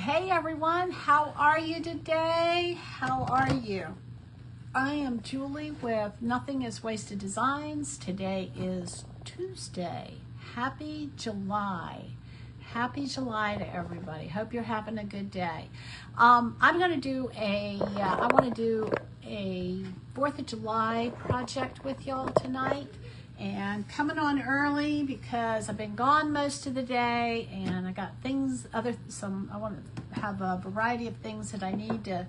Hey everyone, how are you today? How are you? I am Julie with Nothing is Wasted Designs. Today is Tuesday. Happy July. Happy July to everybody. Hope you're having a good day. I want to do a 4th of July project with y'all tonight. And coming on early because I've been gone most of the day and I got I want to have a variety of things that I need to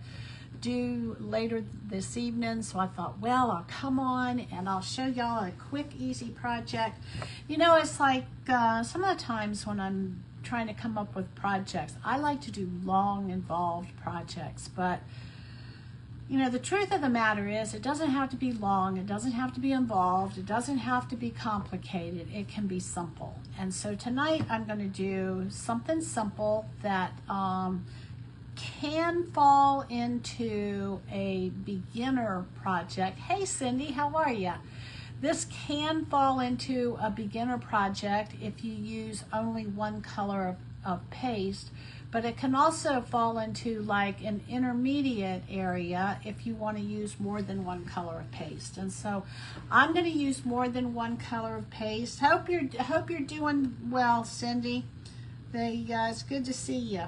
do later this evening. So I thought, well, I'll come on and I'll show y'all a quick, easy project. You know, it's like some of the times when I'm trying to come up with projects, I like to do long, involved projects, but you know, the truth of the matter is it doesn't have to be long, it doesn't have to be involved, it doesn't have to be complicated, it can be simple. And so tonight I'm going to do something simple that can fall into a beginner project. Hey Cindy, how are you? This can fall into a beginner project if you use only one color of paste. But it can also fall into like an intermediate area if you want to use more than one color of paste. And so I'm going to use more than one color of paste. Hope you're doing well, Cindy. It's good to see you.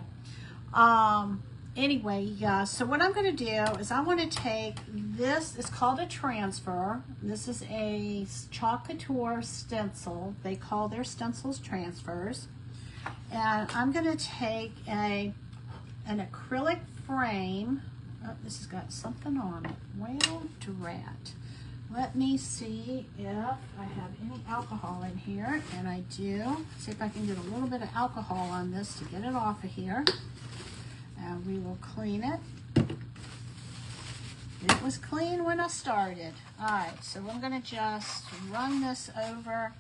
Anyway, so what I'm going to do is I want to take this. It's called a transfer. This is a Chalk Couture stencil. They call their stencils transfers. And I'm going to take an acrylic frame. Oh, this has got something on it. Well, drat. Let me see if I have any alcohol in here. And I do. See if I can get a little bit of alcohol on this to get it off of here. And we will clean it. It was clean when I started. All right, so I'm going to just run this over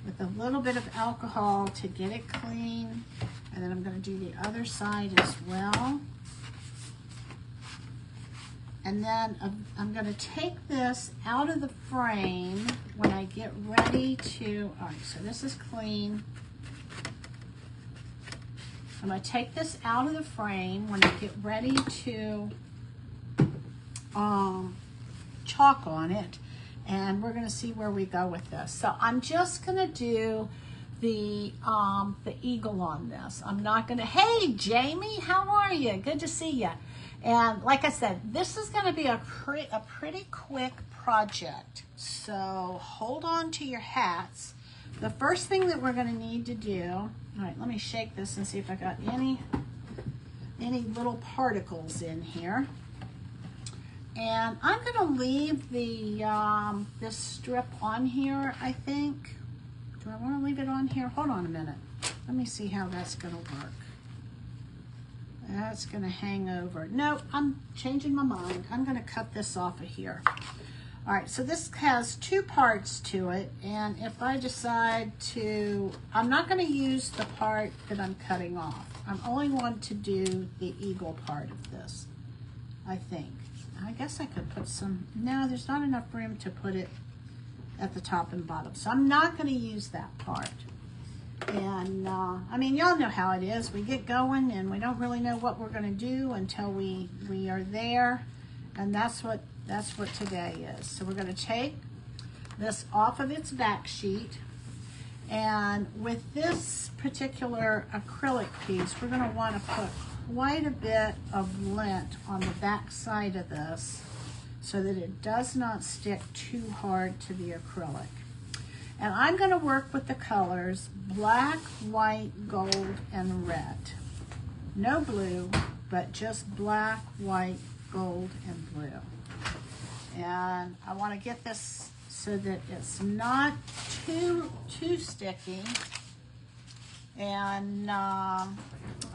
with a little bit of alcohol to get it clean. And then I'm going to do the other side as well. And then I'm going to take this out of the frame when I get ready to, all right, so this is clean. I'm going to take this out of the frame when I get ready to chalk on it. And we're going to see where we go with this. So I'm just going to do the eagle on this. I'm not going to, hey Jamie, how are you? Good to see you. And like I said, this is going to be a pretty quick project. So hold on to your hats. The first thing that we're going to need to do, all right, let me shake this and see if I got any little particles in here. And I'm going to leave the this strip on here, I think. Do I want to leave it on here? Hold on a minute. Let me see how that's going to work. That's going to hang over. No, I'm changing my mind. I'm going to cut this off of here. All right, so this has two parts to it. And if I decide to, I'm not going to use the part that I'm cutting off. I only want to do the eagle part of this, I think. I guess I could put some, no, there's not enough room to put it at the top and bottom. So I'm not going to use that part. And I mean, y'all know how it is. We get going and we don't really know what we're going to do until we are there. And that's what today is. So we're going to take this off of its back sheet. And with this particular acrylic piece, we're going to want to put quite a bit of lint on the back side of this so that it does not stick too hard to the acrylic. And I'm going to work with the colors black, white, gold, and red. No blue, but just black, white, gold, and blue. And I want to get this so that it's not too sticky. And all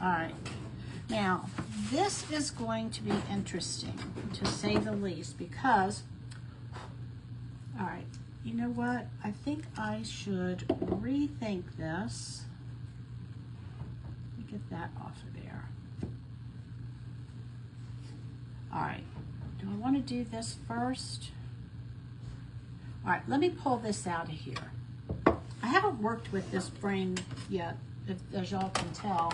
right. Now, this is going to be interesting, to say the least, because, all right, you know what? I think I should rethink this. Let me get that off of there. All right, do I want to do this first? All right, let me pull this out of here. I haven't worked with this frame yet, as y'all can tell.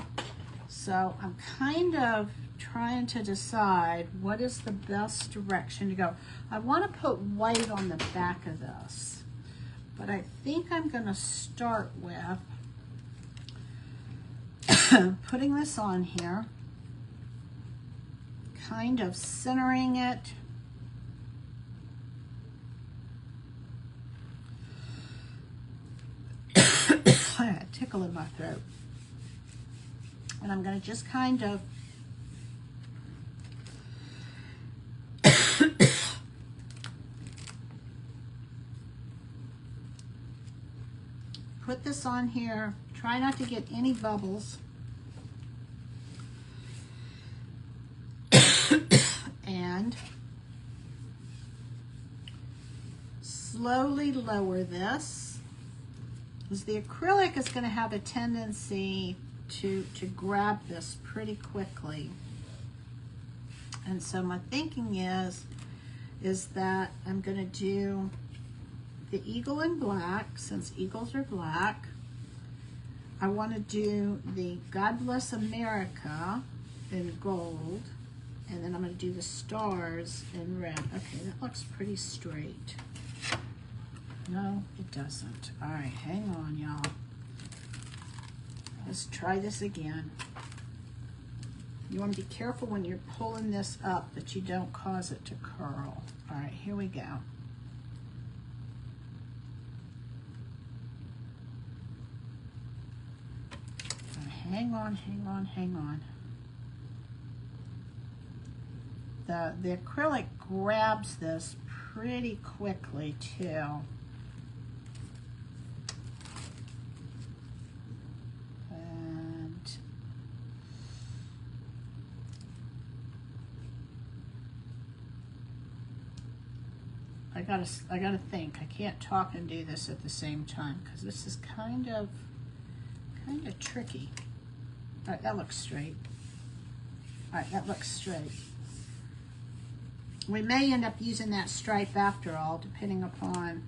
So I'm kind of trying to decide what is the best direction to go. I want to put white on the back of this, but I think I'm going to start with putting this on here, kind of centering it. I had a tickle in my throat. And I'm going to just kind of put this on here. Try not to get any bubbles. And slowly lower this, because the acrylic is going to have a tendency to grab this pretty quickly. And so my thinking is that I'm going to do the eagle in black, since eagles are black. I want to do the God Bless America in gold, and then I'm going to do the stars in red. Okay, that looks pretty straight. No, it doesn't. All right, hang on, y'all. Let's try this again. You want to be careful when you're pulling this up that you don't cause it to curl. All right, here we go. Hang on, hang on, hang on. The acrylic grabs this pretty quickly too. I gotta think. I can't talk and do this at the same time because this is kind of tricky. All right, that looks straight. All right, that looks straight. We may end up using that stripe after all, depending upon,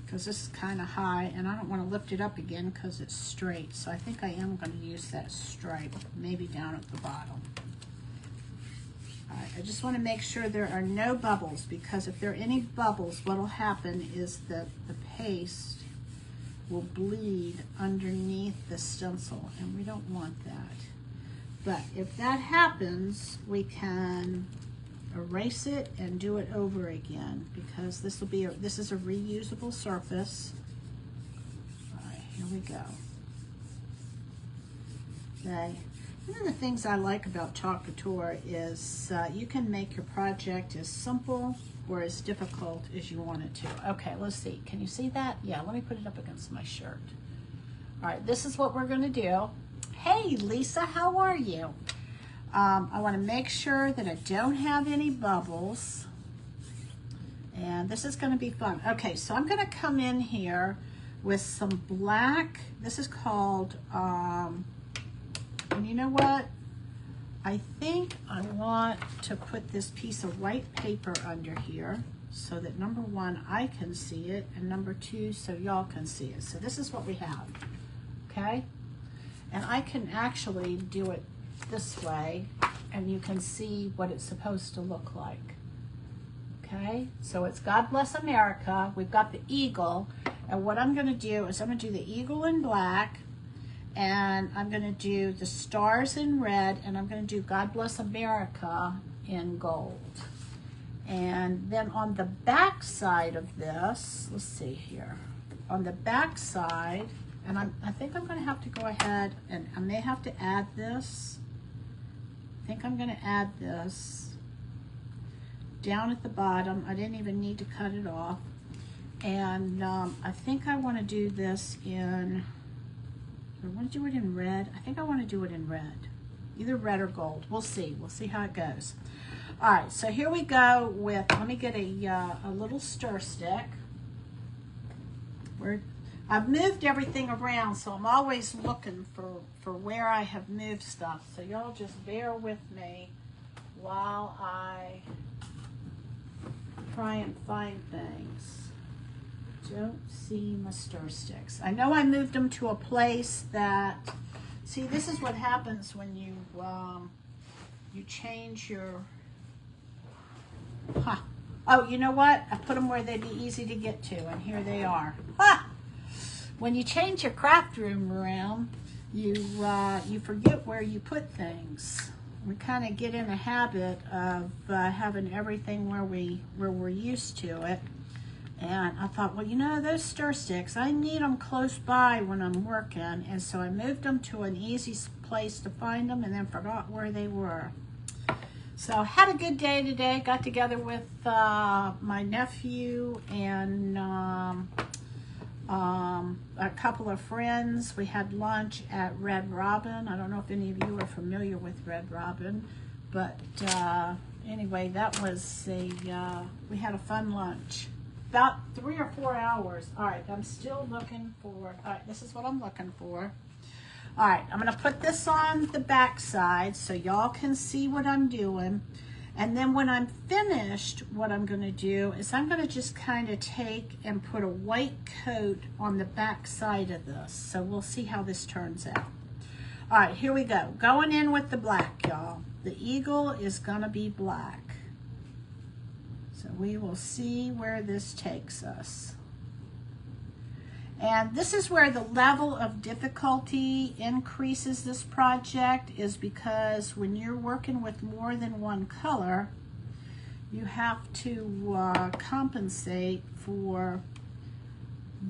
because this is kind of high and I don't want to lift it up again because it's straight. So I think I am going to use that stripe, maybe down at the bottom. All right, I just want to make sure there are no bubbles, because if there are any bubbles, what will happen is that the paste will bleed underneath the stencil, and we don't want that. But if that happens, we can erase it and do it over again, because this is a reusable surface. All right, here we go. Okay. One of the things I like about Chalk Couture is you can make your project as simple or as difficult as you want it to. Okay, let's see. Can you see that? Yeah, let me put it up against my shirt. All right, this is what we're going to do. Hey, Lisa, how are you? I want to make sure that I don't have any bubbles. And this is going to be fun. Okay, so I'm going to come in here with some black. This is called... and you know what? I think I want to put this piece of white paper under here so that number one, I can see it, and number two, so y'all can see it. So this is what we have, okay? And I can actually do it this way, and you can see what it's supposed to look like, okay? So it's God Bless America. We've got the eagle, and what I'm gonna do is I'm gonna do the eagle in black, and I'm going to do the stars in red, and I'm going to do God Bless America in gold. And then on the back side of this, let's see here, on the back side, and I think I'm going to have to go ahead, and I may have to add this. I think I'm going to add this down at the bottom. I didn't even need to cut it off. And I think I want to do this in... I want to do it in red. I think I want to do it in red. Either red or gold. We'll see. We'll see how it goes. All right, so here we go with, let me get a little stir stick. I've moved everything around, so I'm always looking for where I have moved stuff. So y'all just bear with me while I try and find things don't see my stir sticks. I know I moved them to a place that, see, this is what happens when you change your, oh, you know what? I put them where they'd be easy to get to, and here they are. When you change your craft room around, you forget where you put things. We kind of get in a habit of having everything where we're used to it. And I thought, well, you know, those stir sticks, I need them close by when I'm working. And so I moved them to an easy place to find them and then forgot where they were. So had a good day today. Got together with my nephew and a couple of friends. We had lunch at Red Robin. I don't know if any of you are familiar with Red Robin, but anyway, that was we had a fun lunch. About 3 or 4 hours. All right, I'm still looking for, all right, this is what I'm looking for. All right, I'm gonna put this on the back side so y'all can see what I'm doing. And then when I'm finished, what I'm gonna do is I'm gonna just kind of take and put a white coat on the back side of this. So we'll see how this turns out. All right, here we go. Going in with the black, y'all. The eagle is gonna be black. So we will see where this takes us. And this is where the level of difficulty increases this project, is because when you're working with more than one color, you have to compensate for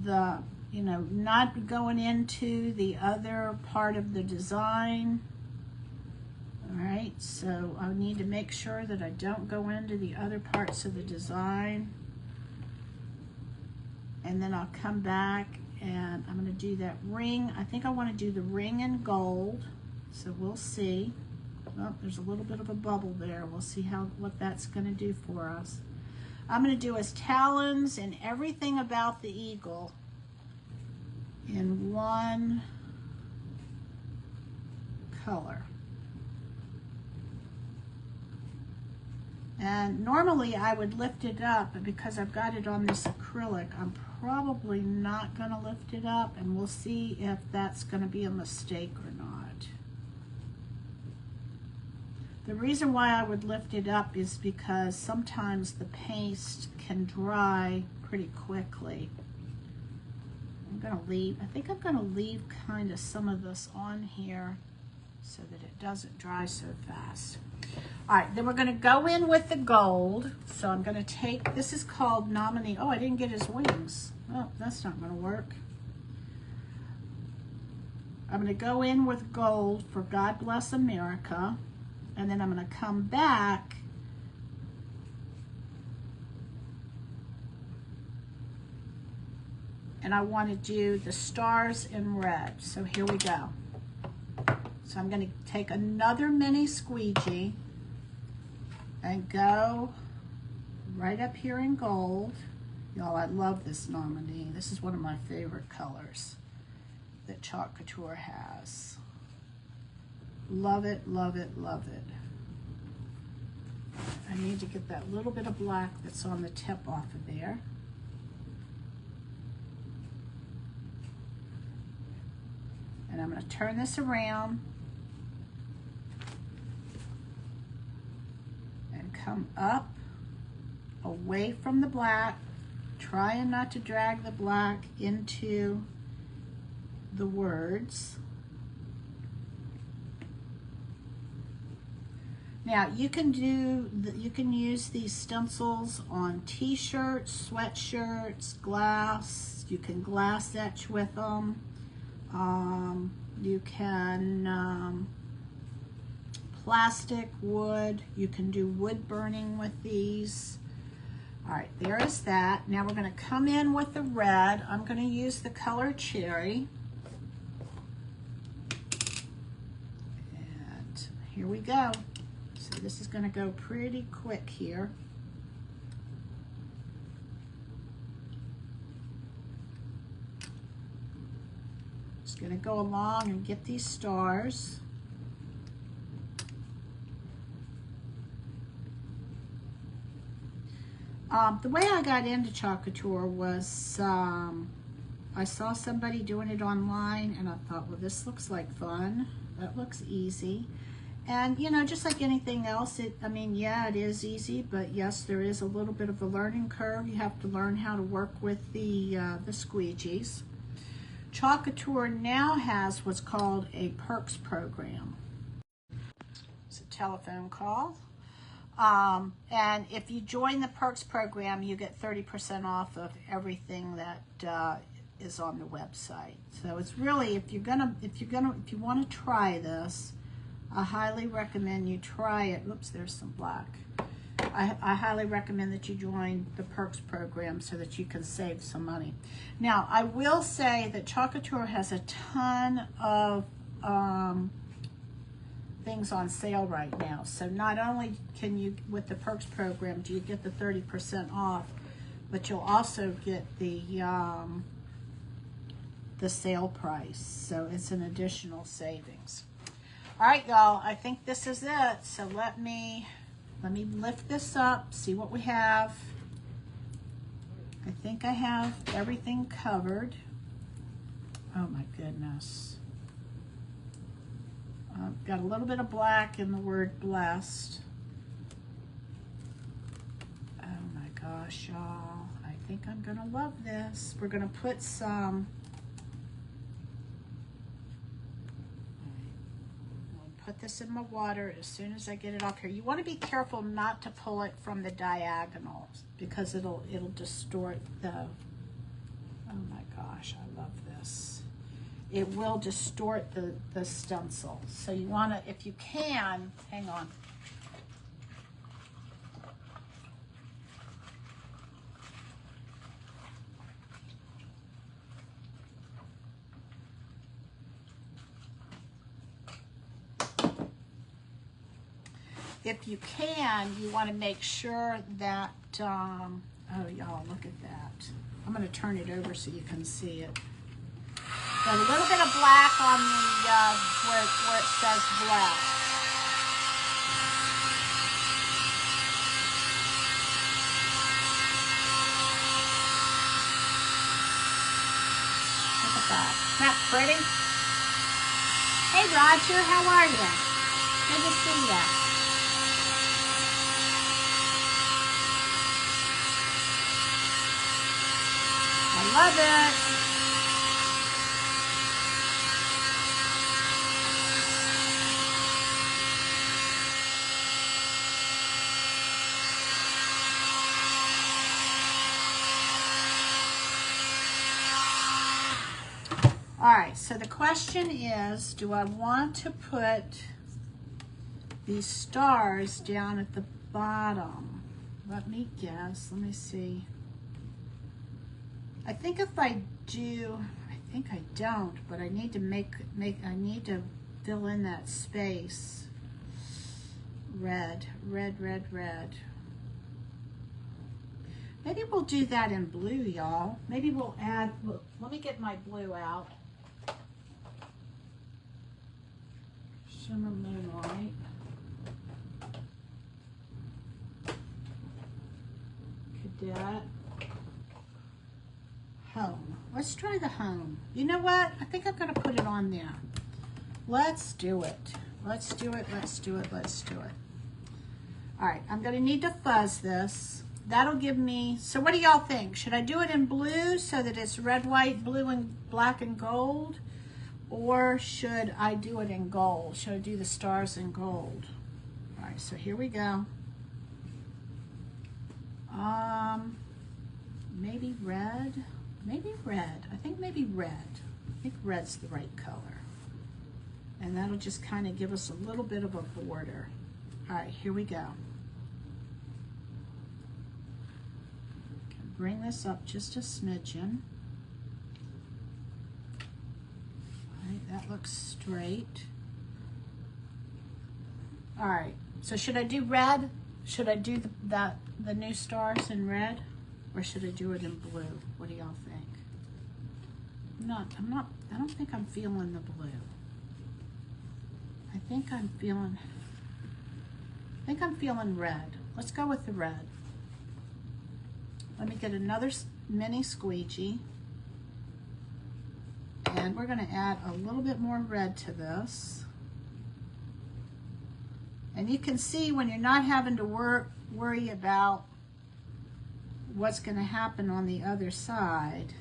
the, you know, not going into the other part of the design. All right, so I need to make sure that I don't go into the other parts of the design. And then I'll come back and I'm gonna do that ring. I think I wanna do the ring in gold. So we'll see. Oh, there's a little bit of a bubble there. We'll see what that's gonna do for us. I'm gonna do his talons and everything about the eagle in one color. And normally I would lift it up, but because I've got it on this acrylic, I'm probably not going to lift it up, and we'll see if that's going to be a mistake or not. The reason why I would lift it up is because sometimes the paste can dry pretty quickly. I'm going to leave, I think I'm going to leave kind of some of this on here so that it doesn't dry so fast. All right, then we're going to go in with the gold. So I'm going to take, this is called Nominee. Oh, I didn't get his wings. Oh, that's not going to work. I'm going to go in with gold for God Bless America. And then I'm going to come back and I want to do the stars in red. So here we go. So I'm going to take another mini squeegee and go right up here in gold. Y'all, I love this Nominee. This is one of my favorite colors that Chalk Couture has. Love it, love it, love it. I need to get that little bit of black that's on the tip off of there. And I'm going to turn this around and come up away from the black, trying not to drag the black into the words. Now you can use these stencils on t-shirts, sweatshirts, glass. You can glass etch with them. You can plastic, wood. You can do wood burning with these. All right, there is that. Now we're going to come in with the red. I'm going to use the color Cherry. And here we go. So this is going to go pretty quick here. Just going to go along and get these stars. The way I got into Chalk Couture was I saw somebody doing it online and I thought, well, this looks like fun. That looks easy. And, you know, just like anything else, I mean, yeah, it is easy, but yes, there is a little bit of a learning curve. You have to learn how to work with the squeegees. Chalk Couture now has what's called a Perks program. It's a telephone call. And if you join the Perks program, you get 30% off of everything that is on the website. So it's really, if you want to try this, I highly recommend you try it. Oops, there's some black. I highly recommend that you join the Perks program so that you can save some money. Now, I will say that Chalk Couture has a ton of things on sale right now. So not only can you, with the Perks program, do you get the 30% off, but you'll also get the sale price. So it's an additional savings. All right, y'all, I think this is it. So let me lift this up, see what we have. I think I have everything covered. Oh my goodness. I've got a little bit of black in the word blessed. Oh my gosh, y'all. I think I'm gonna love this. We're gonna put some, put this in my water as soon as I get it off here. You want to be careful not to pull it from the diagonals because it'll distort the, oh my gosh, I love this. It will distort the stencil. So you want to, if you can, hang on. If you can, you want to make sure that, oh y'all, look at that. I'm going to turn it over so you can see it. Got a little bit of black on the, where it says black. Look at that. Isn't that pretty? Hey Roger, how are you? Good to see you. I love it. All right, so the question is, do I want to put these stars down at the bottom? Let me guess, let me see. I think if I do, I think I don't, but I need to I need to fill in that space. Red, red, red, red. Maybe we'll do that in blue, y'all. Maybe we'll add, let me get my blue out. Shimmer Moonlight. Cadet. Home. Let's try the home. You know what? I think I'm going to put it on there. Let's do it. Let's do it. Let's do it. Let's do it. All right. I'm going to need to fuzz this. That'll give me, so what do y'all think? Should I do it in blue so that it's red, white, blue, and black and gold? Or should I do it in gold? Should I do the stars in gold? All right, so here we go. Maybe red. Maybe red. I think maybe red. I think red's the right color. And that'll just kind of give us a little bit of a border. All right, here we go. Bring this up just a smidgen. All right, that looks straight. All right, so should I do red? Should I do the new stars in red? Or should I do it in blue? What do y'all think? I don't think I'm feeling the blue. I think I'm feeling red. Let's go with the red. Let me get another mini squeegee. And we're going to add a little bit more red to this. And you can see when you're not having to worry about what's going to happen on the other side,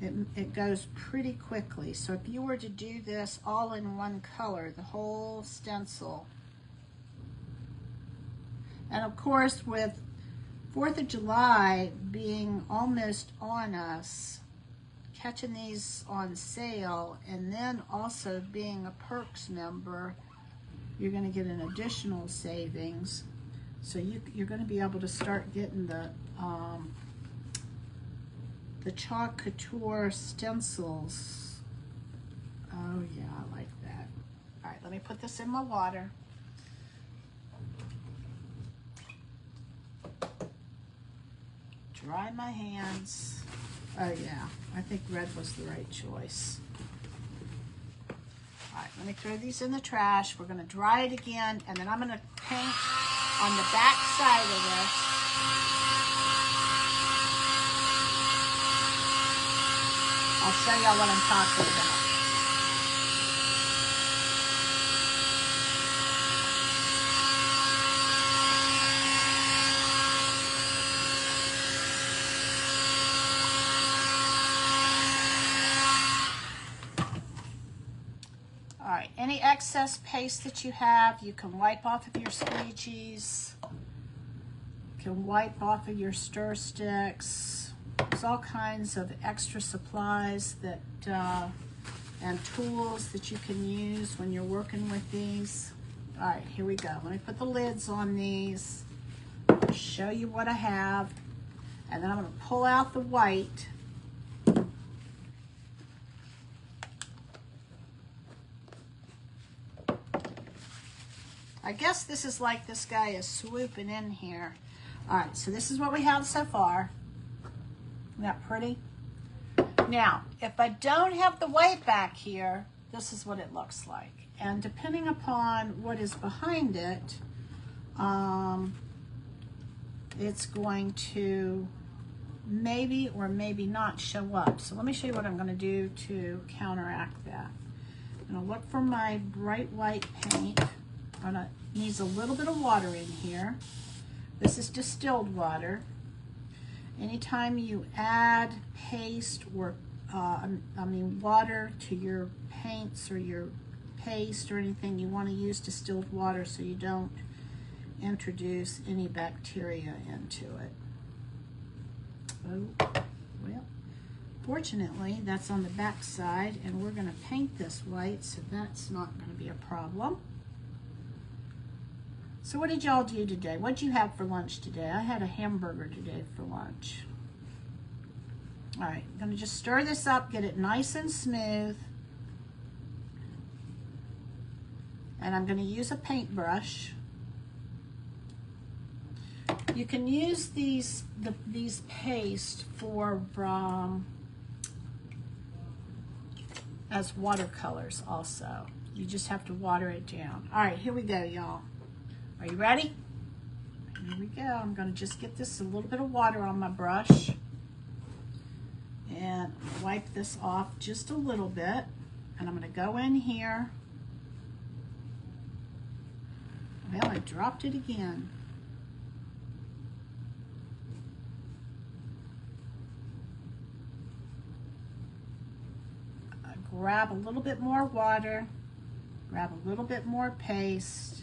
it goes pretty quickly. So if you were to do this all in one color, the whole stencil, and of course with 4th of July being almost on us, catching these on sale, and then also being a Perks member, you're going to get an additional savings. So you're going to be able to start getting the Chalk Couture stencils. Oh yeah, I like that. All right, let me put this in my water. Dry my hands. Oh yeah, I think red was the right choice. All right, let me throw these in the trash. We're gonna dry it again, and then I'm gonna paint on the back side of this. I'll show y'all what I'm talking about. All right, any excess paste that you have, you can wipe off of your squeegees. You can wipe off of your stir sticks. There's all kinds of extra supplies that and tools that you can use when you're working with these. All right, here we go. Let me put the lids on these, show you what I have, and then I'm going to pull out the white. I guess this is like this guy is swooping in here. All right, so this is what we have so far. Isn't that pretty? Now, if I don't have the white back here, this is what it looks like. And depending upon what is behind it, it's going to maybe or maybe not show up. So let me show you what I'm going to do to counteract that. I'm going to look for my bright white paint. It needs a little bit of water in here. This is distilled water. Anytime you add paste or water to your paints or your paste or anything, you want to use distilled water so you don't introduce any bacteria into it. Oh, well, fortunately that's on the back side, and we're going to paint this white, so that's not going to be a problem. So what did y'all do today? What did you have for lunch today? I had a hamburger today for lunch. All right, I'm gonna just stir this up, get it nice and smooth. And I'm gonna use a paintbrush. You can use these paste for as watercolors also. You just have to water it down. All right, here we go, y'all. Are you ready? Here we go. I'm going to just get this a little bit of water on my brush and wipe this off just a little bit. And I'm going to go in here. Well, I dropped it again. I grab a little bit more water, grab a little bit more paste.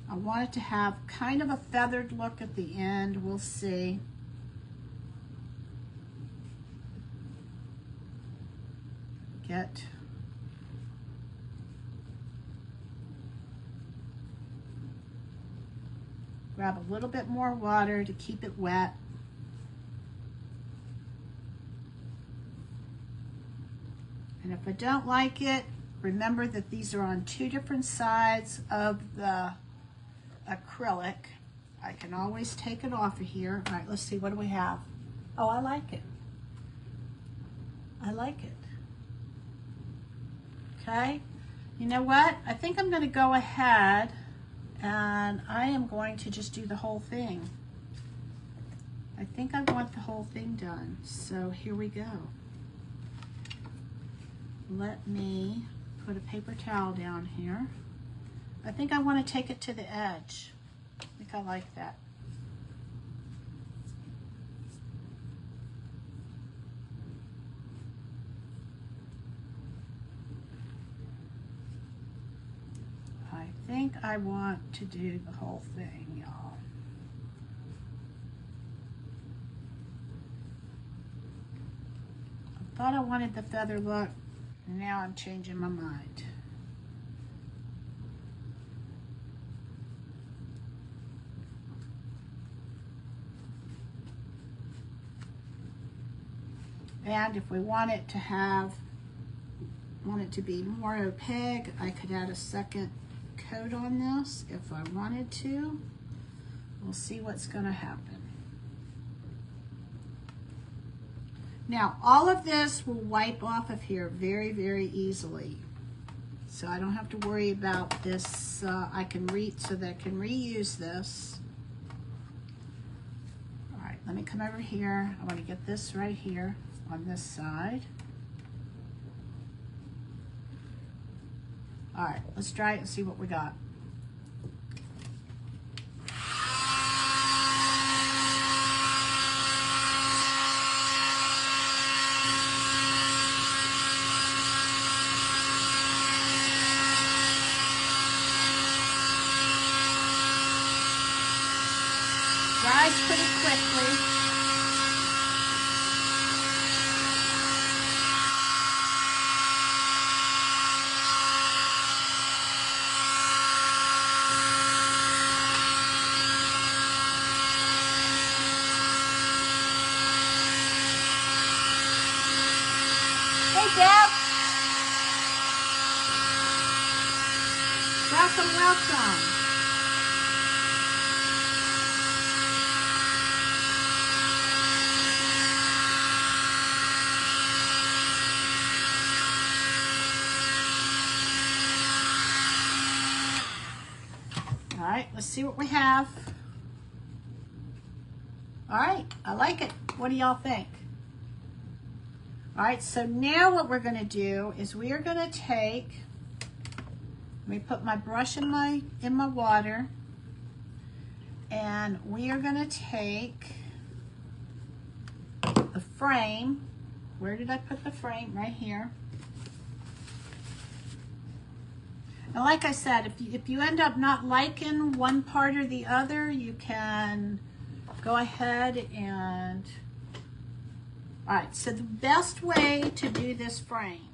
I want it to have kind of a feathered look at the end. We'll see. Grab a little bit more water to keep it wet. And if I don't like it, remember that these are on two different sides of the acrylic. I can always take it off of here. All right, let's see, what do we have? Oh, I like it. I like it. Okay, you know what? I think I'm gonna go ahead And I am going to just do the whole thing. I think I want the whole thing done. So here we go. Let me put a paper towel down here. I think I want to take it to the edge. I think I like that. I think I want to do the whole thing, y'all. I thought I wanted the feather look. Now I'm changing my mind. And if we want it to be more opaque, I could add a second coat on this if I wanted to. We'll see what's going to happen. Now, all of this will wipe off of here very, very easily. So I don't have to worry about this. So that I can reuse this. All right, let me come over here. I want to get this right here on this side. All right, let's try it and see what we got. Dries pretty quickly. Hey, Deb. Welcome, welcome. All right, let's see what we have. All right, I like it. What do y'all think? All right, so now what we're going to do is we are going to take, let me put my brush in my water, and we are going to take the frame. Where did I put the frame? Right here. Now, like I said, if you end up not liking one part or the other, you can go ahead and, all right, so the best way to do this frame,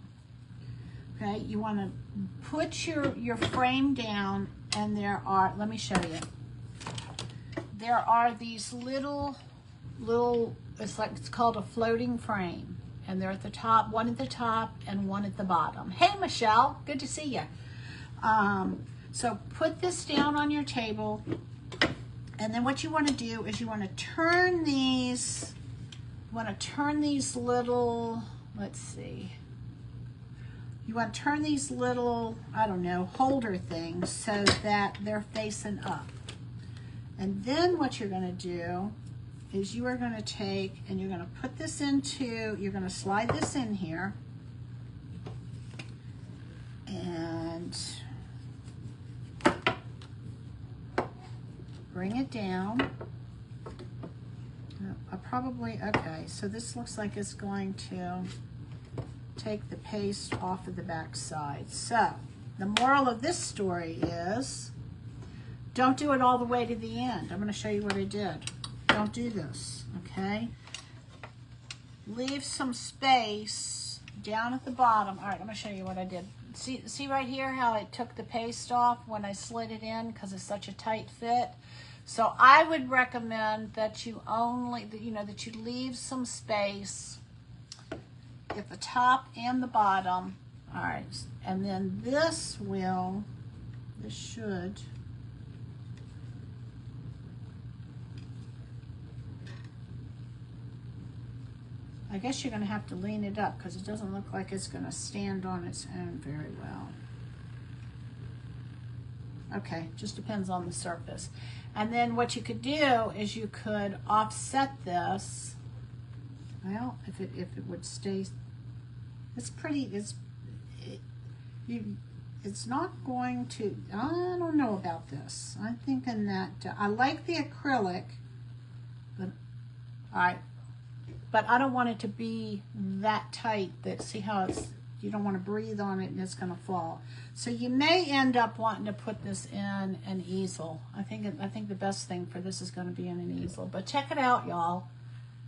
okay, you want to put your frame down, and there are, let me show you. There are these little, it's called a floating frame, and they're at the top, one at the top and one at the bottom. Hey, Michelle, good to see you. So put this down on your table, and then what you want to do is you want to turn these little, let's see, you want to turn these little, I don't know, holder things so that they're facing up. And then what you're going to do is you are going to take and you're going to put this into, you're going to slide this in here, and bring it down. Okay, so this looks like it's going to take the paste off of the back side. So the moral of this story is, don't do it all the way to the end. I'm going to show you what I did. Don't do this, okay? Leave some space down at the bottom. All right, I'm going to show you what I did. See right here how it took the paste off when I slid it in because it's such a tight fit? So I would recommend that you that you leave some space at the top and the bottom. All right, and then this should, I guess you're going to have to lean it up because it doesn't look like it's going to stand on its own very well. Okay, just depends on the surface. And then what you could do is you could offset this. Well, if it would stay, it's pretty. It's not going to. I don't know about this. I'm thinking that I like the acrylic, but but I don't want it to be that tight. That see how it's. You don't want to breathe on it and it's going to fall. So you may end up wanting to put this in an easel. I think the best thing for this is going to be in an easel. But check it out, y'all.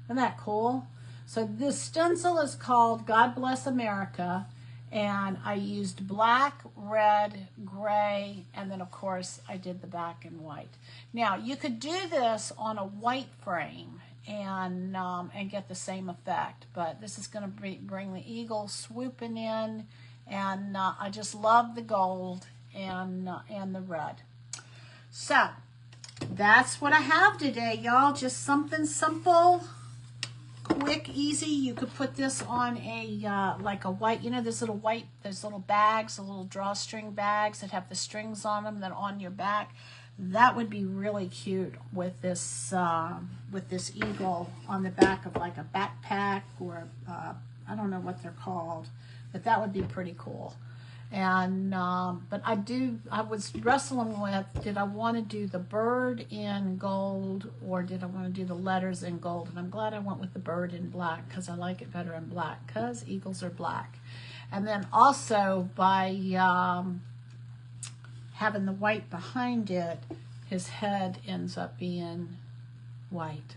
Isn't that cool? So this stencil is called God Bless America, and I used black, red, gray, and then of course I did the back in white. Now you could do this on a white frame and get the same effect, but this is going to bring the eagle swooping in, and I just love the gold and the red. So that's what I have today, y'all. Just something simple, quick, easy. You could put this on a like a white, you know, those little bags, the little drawstring bags that have the strings on them that on your back. That would be really cute with this eagle on the back of like a backpack, or I don't know what they're called, but that would be pretty cool. And but I was wrestling with, did I want to do the bird in gold or did I want to do the letters in gold? And I'm glad I went with the bird in black because I like it better in black because eagles are black. And then also by having the white behind it, his head ends up being white.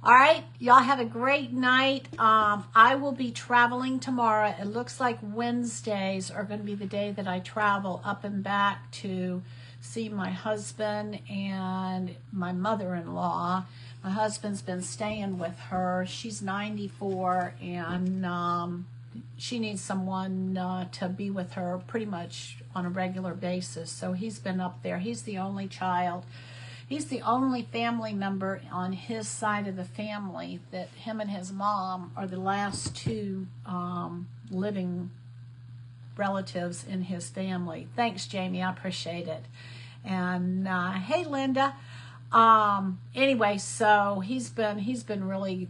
All right, y'all have a great night. I will be traveling tomorrow. It looks like Wednesdays are going to be the day that I travel up and back to see my husband and my mother-in-law. My husband's been staying with her. She's 94, and she needs someone to be with her pretty much on a regular basis. So he's been up there. He's the only child. He's the only family member on his side of the family that him and his mom are the last two living relatives in his family. Thanks, Jamie. I appreciate it. And hey, Linda. Anyway, so he's been really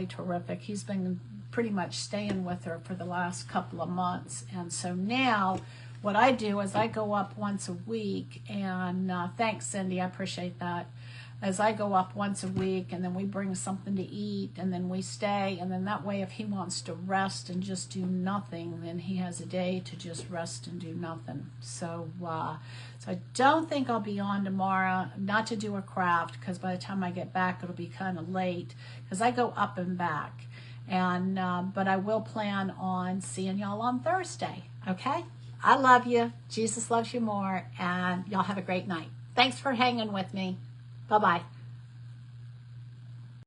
terrific. He's been pretty much staying with her for the last couple of months, and so now what I do is I go up once a week, and thanks, Cindy, I appreciate that. As I go up once a week, and then we bring something to eat, and then we stay, and then that way if he wants to rest and just do nothing, then he has a day to just rest and do nothing. So so I don't think I'll be on tomorrow, not to do a craft, because by the time I get back it'll be kind of late, because I go up and back. And but I will plan on seeing y'all on Thursday, okay? I love you. Jesus loves you more. And y'all have a great night. Thanks for hanging with me. Bye-bye.